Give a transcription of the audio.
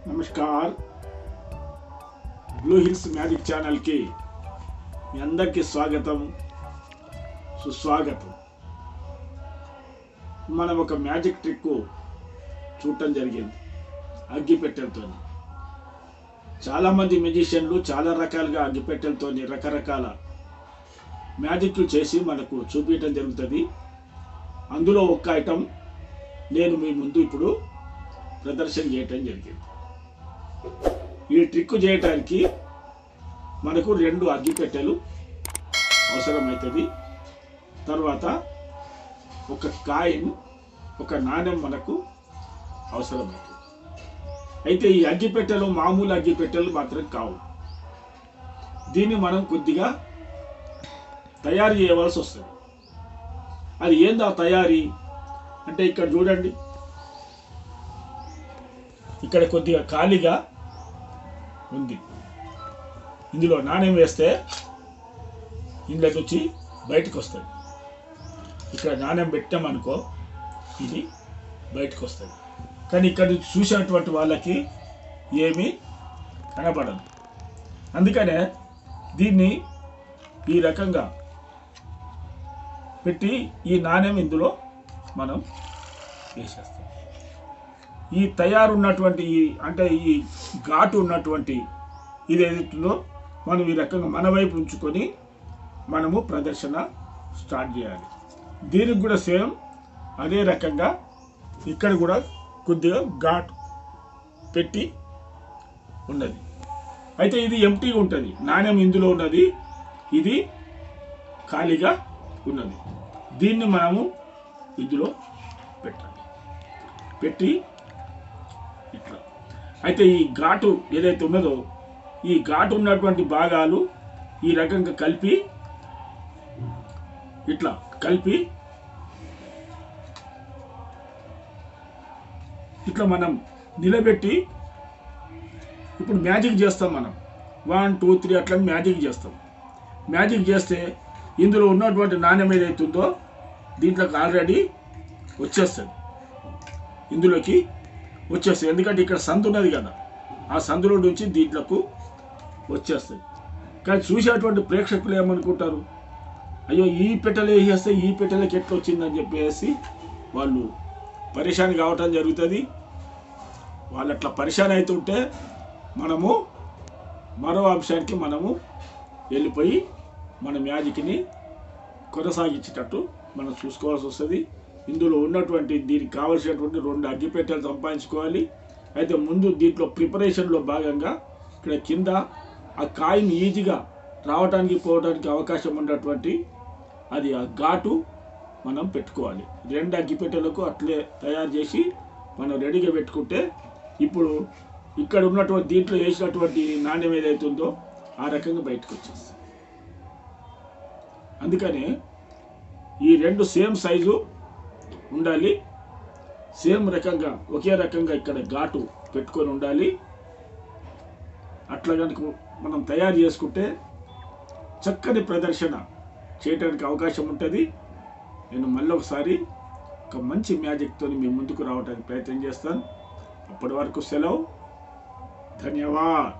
नमस्कार blue hills magic channel की మీ అందరికీ స్వాగతం సుస్వాగతం। మనం ఒక మ్యాజిక్ ట్రిక్ చూడటం జరిగింది అగ్గిపెట్టెలతో। చాలా మంది మ్యూజిషియన్లు చాలా రకాలుగా అగ్గిపెట్టెలతో రకరకాల మ్యాజిక్లు చేసి మనకు చూపించడం జరుగుతుంది। అందులో ఒక ఐటమ్ నేను మీ ముందు ఇప్పుడు ప్రదర్శన చేయటం జరిగింది। ఈ ట్రిక్ చేయడానికి మనకు 2 అగ్గిపెట్టెలు అవసరమవుతుంది। తర్వాత ఒక కాయిన్, ఒక నాణెం మనకు అవసరమవుతుంది। అయితే ఈ అగ్గిపెట్టెలు మామూలు అగ్గిపెట్టెలు మాత్రం కావు, దీన్ని మనం కొద్దిగా తయారు చేయవలసి వస్తుంది। అది ఏందా తయారీ అంటే ఇక్కడ చూడండి, ఇక్కడ కొద్దిగా ఖాళీగా ఉంది, ఇందులో నాణ్యం వేస్తే ఇందులో నుంచి బయటకు వస్తుంది। ఇక్కడ నాణ్యం పెట్టామనుకో ఇది బయటకు వస్తుంది, కానీ ఇక్కడ చూసేటువంటి వాళ్ళకి ఏమీ కనపడదు। అందుకనే దీన్ని ఈ రకంగా పెట్టి ఈ నాణ్యం ఇందులో మనం వేసేస్తాం। ఈ తయారున్నటువంటి అంటే ఈ ఘాటు ఉన్నటువంటి ఇది ఏదైతుందో మనం ఈ రకంగా మన వైపు ఉంచుకొని మనము ప్రదర్శన స్టార్ట్ చేయాలి। దీనికి కూడా సేమ్ అదే రకంగా ఇక్కడ కూడా కొద్దిగా ఘాటు పెట్టి ఉన్నది। అయితే ఇది ఎంటీగా ఉంటుంది, నాణ్యం ఇందులో ఉన్నది, ఇది ఖాళీగా ఉన్నది। దీన్ని మనము ఇందులో పెట్టాలి, పెట్టి ఇట్లా। అయితే ఈ ఘాటు ఏదైతే ఉన్నదో ఈ ఘాటు ఉన్నటువంటి భాగాలు ఈ రకంగా కలిపి ఇట్లా కలిపి ఇట్లా మనం నిలబెట్టి ఇప్పుడు మ్యాజిక్ చేస్తాం। మనం 1 2 3 అట్లా మ్యాజిక్ చేస్తాం। మ్యాజిక్ చేస్తే ఇందులో ఉన్నటువంటి నాణ్యం ఏదైతుందో దీంట్లోకి ఆల్రెడీ వచ్చేస్తుంది, ఇందులోకి వచ్చేస్తుంది। ఎందుకంటే ఇక్కడ సందు ఉన్నది కదా, ఆ సందులో నుంచి దీంట్లోకి వచ్చేస్తుంది। కానీ చూసేటువంటి ప్రేక్షకులు ఏమనుకుంటారు, అయ్యో ఈ పెట్టెలు వేసేస్తే ఈ పెట్టెలకి ఎట్లా వచ్చిందని చెప్పేసి వాళ్ళు పరేషాన్ కావటం జరుగుతుంది। వాళ్ళు అట్లా పరేషాన్ అవుతుంటే మనము మరో అంశానికి మనము వెళ్ళిపోయి మన మ్యాజిక్ని కొనసాగించేటట్టు మనం చూసుకోవాల్సి వస్తుంది। ఇందులో ఉన్నటువంటి దీనికి కావలసినటువంటి 2 అగ్గిపెట్టెలు సంపాదించుకోవాలి। అయితే ముందు దీంట్లో ప్రిపరేషన్లో భాగంగా ఇక్కడ కింద ఆ కాయిన్ ఈజీగా రావడానికి పోవడానికి అవకాశం ఉన్నటువంటి అది ఆ ఘాటు మనం పెట్టుకోవాలి। 2 అగ్గిపెట్టెలకు అట్లే తయారు చేసి మనం రెడీగా పెట్టుకుంటే ఇప్పుడు ఇక్కడ ఉన్నటువంటి దీంట్లో వేసినటువంటి నాణ్యం ఏదైతుందో ఆ రకంగా బయటకు వచ్చేస్తుంది। అందుకని ఈ 2 సేమ్ సైజు ఉండాలి, సేమ్ రకంగా ఒకే రకంగా ఇక్కడ ఘాటు పెట్టుకొని ఉండాలి। అట్లా కనుక మనం తయారు చేసుకుంటే చక్కని ప్రదర్శన చేయడానికి అవకాశం ఉంటుంది। నేను మళ్ళీ ఒకసారి ఒక మంచి మ్యాజిక్తో మీ ముందుకు రావడానికి ప్రయత్నం చేస్తాను। అప్పటి వరకు సెలవు, ధన్యవాద్।